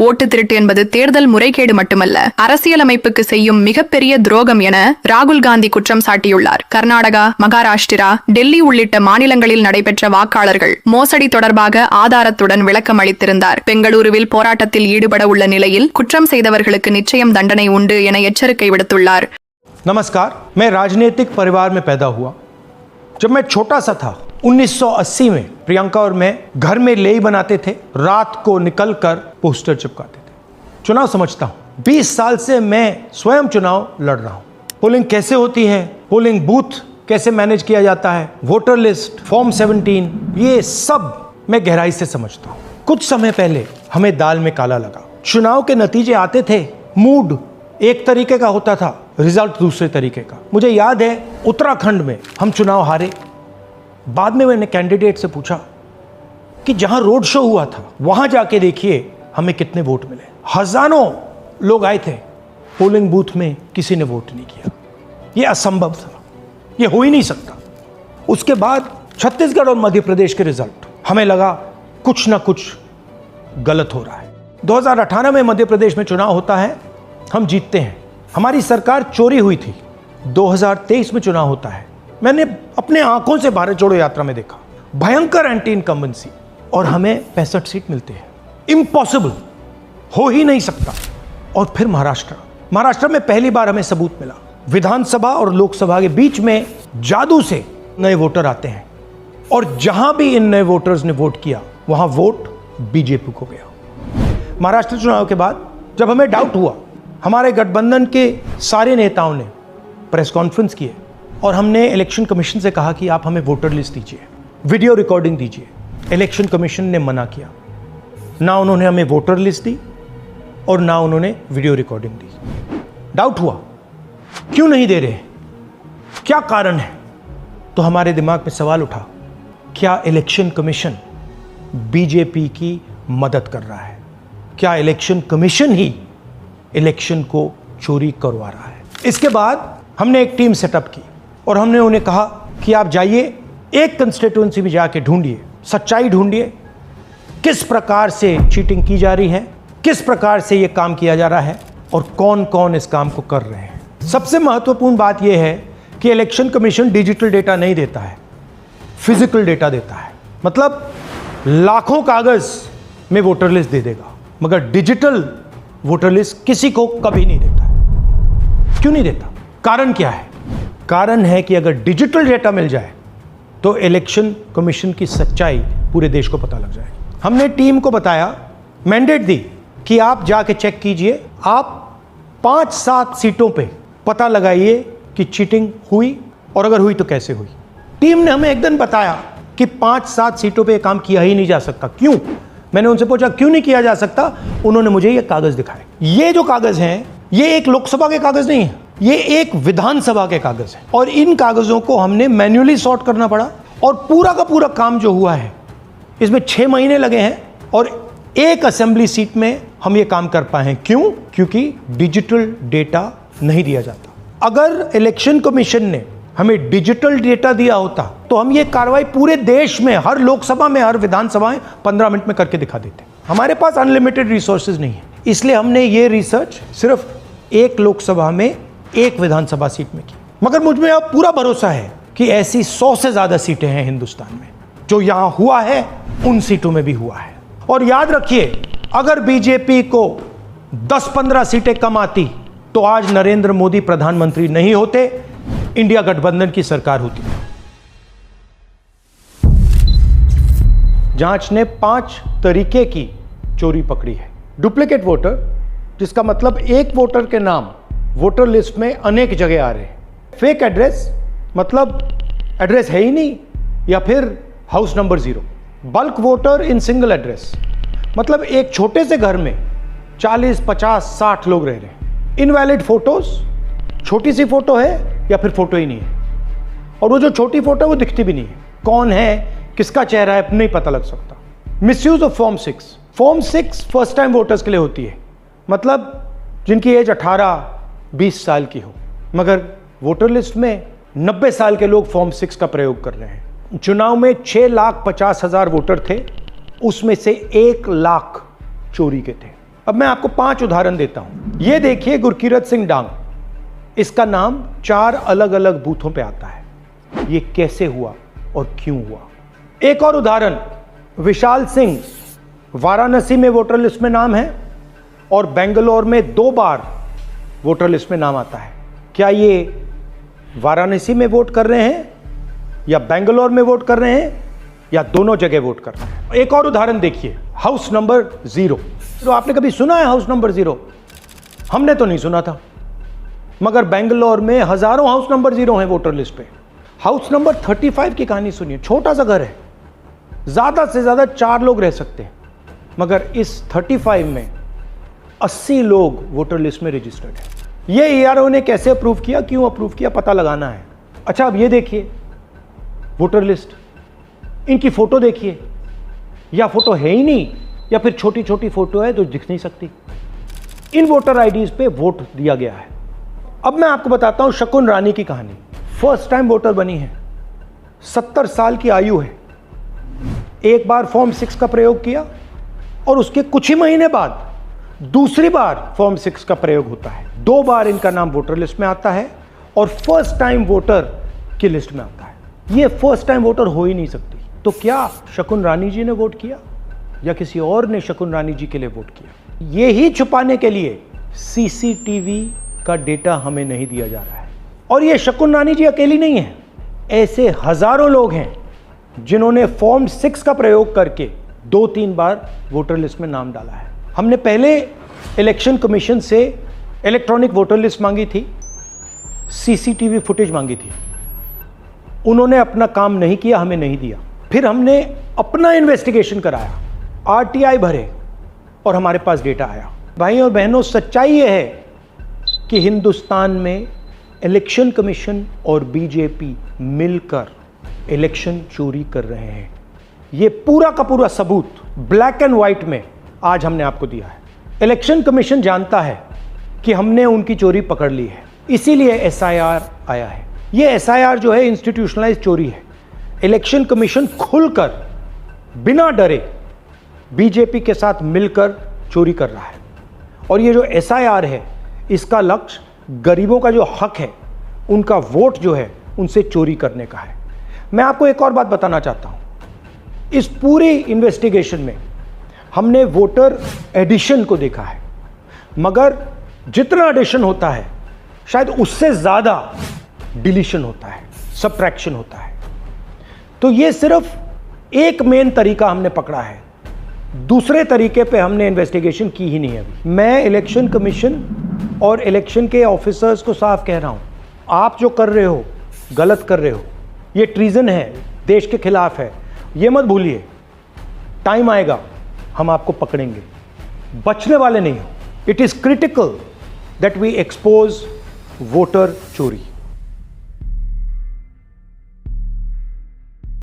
ஓட்டு திருட்டு என்பது தேர்தல் முறைகேடு மட்டுமல்ல, அரசியலமைப்புக்கு செய்யும் மிகப்பெரிய துரோகம் என ராகுல் காந்தி குற்றம் சாட்டியுள்ளார். கர்நாடகா, மகாராஷ்டிரா, டெல்லி உள்ளிட்ட மாநிலங்களில் நடைபெற்ற வாக்காளர்கள் மோசடி தொடர்பாக ஆதாரத்துடன் விளக்கம் அளித்திருந்தார். பெங்களூருவில் போராட்டத்தில் ஈடுபட உள்ள நிலையில் குற்றம் செய்தவர்களுக்கு நிச்சயம் தண்டனை உண்டு என எச்சரிக்கை விடுத்துள்ளார். नमस्कार, मैं राजनीतिक परिवार में पैदा हुआ. जब मैं छोटा सा था 1980 में प्रियंका और मैं घर में लेई बनाते थे, रात को निकलकर पोस्टर चिपकाते थे. चुनाव समझता हूँ. 20 साल से मैं स्वयं चुनाव लड़ रहा हूँ. पोलिंग कैसे होती है, पोलिंग बूथ कैसे मैनेज किया जाता है, वोटर लिस्ट, फॉर्म 17, ये सब मैं गहराई से समझता हूँ. कुछ समय पहले हमें दाल में काला लगा. चुनाव के नतीजे आते थे, मूड एक तरीके का होता था, रिजल्ट दूसरे तरीके का. मुझे याद है उत्तराखंड में हम चुनाव हारे. बाद में मैंने कैंडिडेट से पूछा कि जहां रोड शो हुआ था वहां जाके देखिए हमें कितने वोट मिले. हजारों लोग आए थे, पोलिंग बूथ में किसी ने वोट नहीं किया. ये असंभव था, ये हो ही नहीं सकता. उसके बाद छत्तीसगढ़ और मध्य प्रदेश के रिजल्ट, हमें लगा कुछ ना कुछ गलत हो रहा है. 2018 में मध्य प्रदेश में चुनाव होता है, हम जीतते हैं. हमारी सरकार चोरी हुई थी. 2023 में चुनाव होता है, मैंने अपने आंखों से भारत जोड़ो यात्रा में देखा भयंकर एंटी इनकम्बेंसी, और हमें 65 सीट मिलते हैं. इम्पॉसिबल, हो ही नहीं सकता. और फिर महाराष्ट्र में पहली बार हमें सबूत मिला. विधानसभा और लोकसभा के बीच में जादू से नए वोटर आते हैं, और जहां भी इन नए वोटर्स ने वोट किया वहां वोट बीजेपी को गया. महाराष्ट्र चुनाव के बाद जब हमें डाउट हुआ, हमारे गठबंधन के सारे नेताओं ने प्रेस कॉन्फ्रेंस किए और हमने इलेक्शन कमीशन से कहा कि आप हमें वोटर लिस्ट दीजिए, वीडियो रिकॉर्डिंग दीजिए. इलेक्शन कमीशन ने मना किया. ना उन्होंने हमें वोटर लिस्ट दी और ना उन्होंने वीडियो रिकॉर्डिंग दी. डाउट हुआ, क्यों नहीं दे रहे, क्या कारण है? तो हमारे दिमाग में सवाल उठा, क्या इलेक्शन कमीशन बीजेपी की मदद कर रहा है? क्या इलेक्शन कमीशन ही इलेक्शन को चोरी करवा रहा है? इसके बाद हमने एक टीम सेटअप की और हमने उन्हें कहा कि आप जाइए, एक कंस्टिट्यूएंसी में जाके ढूंढिए, सच्चाई ढूंढिए, किस प्रकार से चीटिंग की जा रही है, किस प्रकार से ये काम किया जा रहा है और कौन कौन इस काम को कर रहे हैं. सबसे महत्वपूर्ण बात यह है कि इलेक्शन कमीशन डिजिटल डेटा नहीं देता है, फिजिकल डेटा देता है. मतलब लाखों कागज में वोटर लिस्ट दे देगा, मगर डिजिटल वोटर लिस्ट किसी को कभी नहीं देता है. क्यों नहीं देता? कारण क्या है? कारण है कि अगर डिजिटल डेटा मिल जाए तो इलेक्शन कमीशन की सच्चाई पूरे देश को पता लग जाएगी. हमने टीम को बताया, मैंडेट दी कि आप जाके चेक कीजिए, आप 5-7 सीटों पे पता लगाइए कि चीटिंग हुई, और अगर हुई तो कैसे हुई. टीम ने हमें एक दिन बताया कि 5-7 सीटों पे काम किया ही नहीं जा सकता. क्यों? मैंने उनसे पूछा क्यों नहीं किया जा सकता. उन्होंने मुझे ये कागज दिखाए. ये जो कागज हैं, ये एक लोकसभा के कागज नहीं है, ये एक विधानसभा के कागज है, और इन कागजों को हमने मैन्युअली सॉर्ट करना पड़ा. और पूरा का पूरा काम जो हुआ है, इसमें 6 महीने लगे हैं, और एक असेंबली सीट में हम ये काम कर पाए हैं. क्यों? क्योंकि डिजिटल डेटा नहीं दिया जाता. अगर इलेक्शन कमीशन ने हमें डिजिटल डेटा दिया होता तो हम ये कार्रवाई पूरे देश में, हर लोकसभा में, हर विधानसभा में 15 मिनट में करके दिखा देते. हमारे पास अनलिमिटेड रिसोर्सेज नहीं है, इसलिए हमने ये रिसर्च सिर्फ एक लोकसभा में, एक विधानसभा सीट में की. मगर मुझ में अब पूरा भरोसा है कि ऐसी 100 से ज्यादा सीटें हैं हिंदुस्तान में. जो यहां हुआ है उन सीटों में भी हुआ है. और याद रखिए, अगर बीजेपी को 10-15 सीटें कम आती तो आज नरेंद्र मोदी प्रधानमंत्री नहीं होते, इंडिया गठबंधन की सरकार होती. जांच ने 5 तरीके की चोरी पकड़ी है. डुप्लीकेट वोटर, जिसका मतलब एक वोटर के नाम वोटर लिस्ट में अनेक जगह आ रहे हैं. फेक एड्रेस, मतलब एड्रेस है ही नहीं, या फिर house number 0. Bulk voter in single address, मतलब एक छोटे से घर में 40, 50, 60 लोग रह रहे हैं. इनवैलिड फोटोज, छोटी सी फोटो है या फिर फोटो ही नहीं है, और वो जो छोटी फोटो है वो दिखती भी नहीं है. कौन है, किसका चेहरा है, नहीं पता लग सकता. Misuse of form 6. Form 6 first time voters के लिए होती है, मतलब जिनकी एज 18-20 साल की हो, मगर वोटर लिस्ट में 90 साल के लोग फॉर्म 6 का प्रयोग कर रहे हैं. चुनाव में 6,50,000 वोटर थे, उसमें से 1 लाख चोरी के थे. अब मैं आपको 5 उदाहरण देता हूं। ये देखिए गुरकीरत सिंह डांग, इसका नाम 4 अलग अलग बूथों पे आता है। ये कैसे हुआ और क्यों हुआ? एक और उदाहरण, विशाल सिंह, वाराणसी में वोटर लिस्ट में नाम है और बेंगलोर में 2 बार वोटर लिस्ट में नाम आता है। क्या ये वाराणसी में वोट कर रहे हैं या बेंगलोर में वोट कर रहे हैं या दोनों जगह वोट कर रहे हैं? एक और उदाहरण देखिए, हाउस नंबर 0। तो आपने कभी सुना है हाउस नंबर 0? हमने तो नहीं सुना था, मगर बेंगलोर में हजारों हाउस नंबर 0 हैं वोटर लिस्ट पे। हाउस नंबर 35 की कहानी सुनिए। छोटा सा घर है, ज्यादा से ज्यादा 4 लोग रह सकते हैं, मगर इस 35 में 80 लोग वोटर लिस्ट में रजिस्टर्ड है। ये ERO ने कैसे अप्रूव किया, क्यों अप्रूव किया, पता लगाना है। अच्छा, अब ये देखिए वोटर लिस्ट, इनकी फोटो देखिए, या फोटो है ही नहीं या फिर छोटी छोटी फोटो है जो दिख नहीं सकती। इन वोटर आईडीज पे वोट दिया गया है। अब मैं आपको बताता हूं शकुन रानी की कहानी। फर्स्ट टाइम वोटर बनी है, 70 साल की आयु है। एक बार फॉर्म 6 का प्रयोग किया और उसके कुछ ही महीने बाद दूसरी बार फॉर्म 6 का प्रयोग होता है। 2 बार इनका नाम वोटर लिस्ट में आता है और फर्स्ट टाइम वोटर की लिस्ट में आता है। ये फर्स्ट टाइम वोटर हो ही नहीं सकती। तो क्या शकुन रानी जी ने वोट किया या किसी और ने शकुन रानी जी के लिए वोट किया? ये ही छुपाने के लिए CCTV का डेटा हमें नहीं दिया जा रहा है। और ये शकुन रानी जी अकेली नहीं है, ऐसे हजारों लोग हैं जिन्होंने फॉर्म 6 का प्रयोग करके 2-3 बार वोटर लिस्ट में नाम डाला है। हमने पहले इलेक्शन कमीशन से इलेक्ट्रॉनिक वोटर लिस्ट मांगी थी, CCTV फुटेज मांगी थी। उन्होंने अपना काम नहीं किया, हमें नहीं दिया। फिर हमने अपना इन्वेस्टिगेशन कराया, RTI भरे और हमारे पास डेटा आया। भाई और बहनों, सच्चाई यह है कि हिंदुस्तान में इलेक्शन कमीशन और बीजेपी मिलकर इलेक्शन चोरी कर रहे हैं। ये पूरा का पूरा सबूत ब्लैक एंड व्हाइट में आज हमने आपको दिया है। इलेक्शन कमीशन जानता है कि हमने उनकी चोरी पकड़ ली है, इसीलिए SIR आया है। ये SIR जो है इंस्टीट्यूशनलाइज चोरी है। इलेक्शन कमीशन खुलकर बिना डरे बीजेपी के साथ मिलकर चोरी कर रहा है। और ये जो SIR है, इसका लक्ष्य गरीबों का जो हक है, उनका वोट जो है, उनसे चोरी करने का है। मैं आपको एक और बात बताना चाहता हूं। इस पूरी इन्वेस्टिगेशन में हमने वोटर एडिशन को देखा है, मगर जितना एडिशन होता है शायद उससे ज्यादा डिलीशन होता है, सबट्रैक्शन होता है। तो ये सिर्फ एक मेन तरीका हमने पकड़ा है, दूसरे तरीके पे हमने इन्वेस्टिगेशन की ही नहीं है अभी। मैं इलेक्शन कमीशन और इलेक्शन के ऑफिसर्स को साफ कह रहा हूं, आप जो कर रहे हो गलत कर रहे हो। ये ट्रीजन है, देश के खिलाफ है। ये मत भूलिए, टाइम आएगा हम आपको पकड़ेंगे, बचने वाले नहीं हो। It is critical that we expose voter चोरी।